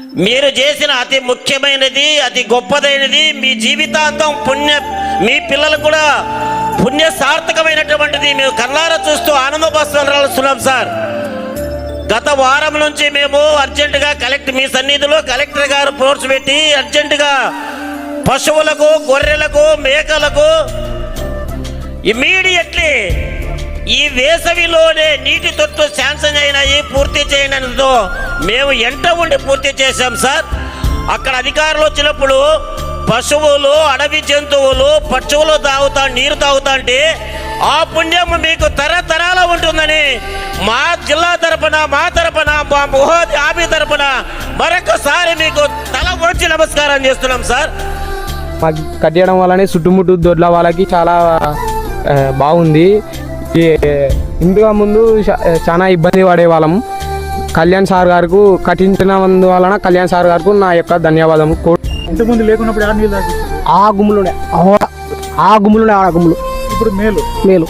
మీరు చేసిన అతి ముఖ్యమైనది, అతి గొప్పదైనది, మీ జీవితాంతం మీ పిల్లలు కూడా పుణ్య సార్థకమైనటువంటిది మేము కళ్ళారా చూస్తూ ఆనందపరుస్తున్నాం సార్. గత వారం నుంచి మేము అర్జెంటుగా మీ సన్నిధిలో కలెక్టర్ గారు ఫోర్స్ పెట్టి అర్జెంటుగా పశువులకు, గొర్రెలకు, మేకలకు ఇమ్మీడియట్లీ ఈ వేసవిలోనే నీటి తొట్టు శాంక్షన్ అయినాయి, పూర్తి చేయడంతో మేము ఎంట ఉండి పూర్తి చేశాం సార్. అక్కడ అధికారులు వచ్చినప్పుడు పశువులు, అడవి జంతువులు, పశువులు నీరు తాగుతాంటే ఆ పుణ్యం మీకు తరతరాల ఉంటుందని మా జిల్లా తరపున, మా మోహోది ఆఫీ తరపున మరొకసారి మీకు తల వంచి నమస్కారం చేస్తున్నాం సార్. కట్టడం వల్లనే చుట్టుముట్టు దొడ్ల వాళ్ళకి చాలా బాగుంది. ఇందుగా ముందు చాలా ఇబ్బంది పడే వాళ్ళం. కళ్యాణ్ సార్ గారికి కట్టించినందువలన కళ్యాణ్ సార్ గారికి నా యొక్క ధన్యవాదం. ఇంతకుముందు లేకున్నప్పుడు ఆ గుమ్ములు ఆ గుమ్ములు ఇప్పుడు మేలు.